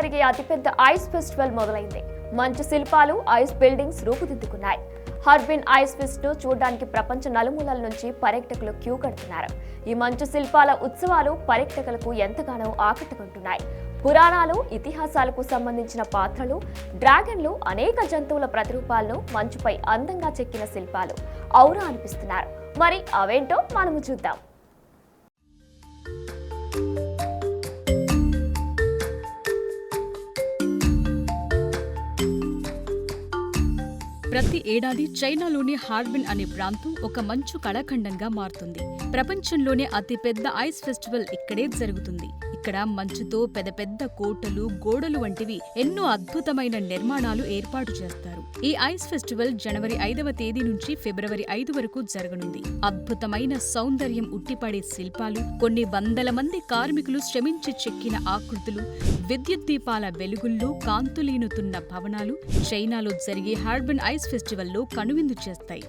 జరిగే అతిపెద్ద ice festival మొదలైంది. మంచు శిల్పాలు, ice buildings రూపుదిద్దుకున్నాయి. Harbin ice pest ను చూడడానికి ప్రపంచ నలుమూలల నుంచి పర్యాటకులు క్యూ కడుతున్నారు. ఈ మంచు శిల్పాల ఉత్సవాలు పర్యాటకులకు ఎంతగానో ఆకట్టుకుంటున్నాయి. పురాణాలు, ఇతిహాసాలకు సంబంధించిన పాత్రలు, డ్రాగన్లు, అనేక జంతువుల ప్రతిరూపాలను మంచుపై అందంగా చెక్కిన శిల్పాలు ఔరా అనిపిస్తున్నారు. మరి అవేంటో మనము చూద్దాం. ప్రతి ఏడాది చైనాలోని హార్బిన్ అనే ప్రాంతం ఒక మంచు కళాఖండంగా మారుతుంది. ప్రపంచంలోనే అతిపెద్ద ఐస్ ఫెస్టివల్ ఇక్కడే జరుగుతుంది. ఇక్కడ మంచుతో పెద్ద పెద్ద కోటలు, గోడలు వంటివి ఎన్నో అద్భుతమైన నిర్మాణాలు ఏర్పాటు చేస్తారు. ఈ ఐస్ ఫెస్టివల్ జనవరి 5వ తేదీ నుంచి ఫిబ్రవరి 5 వరకు జరగనుంది. అద్భుతమైన సౌందర్యం ఉట్టిపడే శిల్పాలు, కొన్ని వందల మంది కార్మికులు శ్రమించి చెక్కిన ఆకృతులు, విద్యుత్ దీపాల వెలుగుల్లో కాంతులీనుతున్న భవనాలు చైనాలో జరిగే హార్బిన్ ఐస్ ఫెస్టివల్లో కనువిందు చేస్తాయి.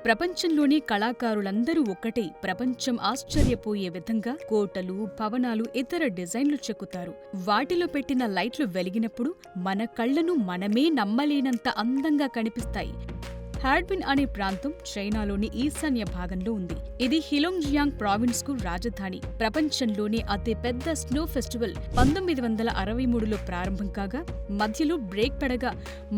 ప్రపంచంలోని కళాకారులందరూ ఒక్కటే ప్రపంచం ఆశ్చర్యపోయే విధంగా కోటలు, భవనాలు, ఇతర డిజైన్లు చెక్కుతారు. వాటిలో పెట్టిన లైట్లు వెలిగినప్పుడు మన కళ్లను మనమే నమ్మలేనంత అందంగా కనిపిస్తాయి. హార్బిన్ అనే ప్రాంతం చైనాలోని ఈశాన్య భాగంలో ఉంది. ఇది హిలోంగ్జియాంగ్ ప్రావిన్స్ కు రాజధాని. ప్రపంచంలోనే అతి పెద్ద స్నో ఫెస్టివల్ 1963లో ప్రారంభం కాగా మధ్యలో బ్రేక్ పడగా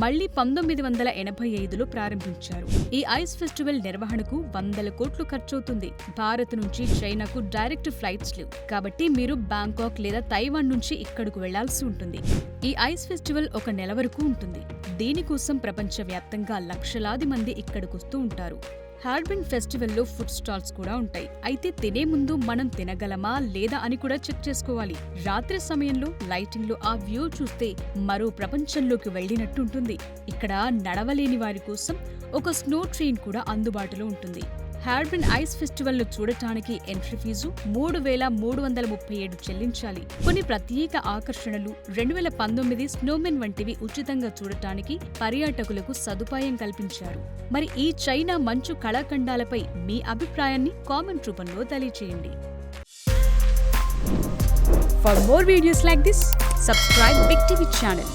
మళ్లీ 1985లో ప్రారంభించారు. ఈ ఐస్ ఫెస్టివల్ నిర్వహణకు 100 కోట్లు ఖర్చవుతుంది. భారత్ నుంచి చైనాకు డైరెక్ట్ ఫ్లైట్స్ లేవు కాబట్టి మీరు బ్యాంకాక్ లేదా తైవాన్ నుంచి ఇక్కడకు వెళ్లాల్సి ఉంటుంది. ఈ ఐస్ ఫెస్టివల్ ఒక నెల వరకు ఉంటుంది. దీనికోసం ప్రపంచవ్యాప్తంగా లక్షలాది మంది ఇక్కడికొస్తూ ఉంటారు. హార్బిన్ ఫెస్టివల్లో ఫుడ్ స్టాల్స్ కూడా ఉంటాయి. అయితే తినే ముందు మనం తినగలమా లేదా అని కూడా చెక్ చేసుకోవాలి. రాత్రి సమయంలో లైటింగ్ లో ఆ వ్యూ చూస్తే మరో ప్రపంచంలోకి వెళ్లినట్టు ఉంటుంది. ఇక్కడ నడవలేని వారి కోసం ఒక స్నో ట్రైన్ కూడా అందుబాటులో ఉంటుంది. హార్బిన్ ఐస్ ఫెస్టివల్ ను చూడటానికి ఎంట్రీ ఫీజు 3,337 చెల్లించాలి. కొన్ని ప్రత్యేక ఆకర్షణలు, 2019 స్నోమెన్ వంటివి ఉచితంగా చూడటానికి పర్యాటకులకు సదుపాయం కల్పించారు. మరి ఈ చైనా మంచు కళాఖండాలపై మీ అభిప్రాయాన్ని కామెంట్ రూపంలో తెలియజేయండి. For more videos like this, subscribe Big TV channel.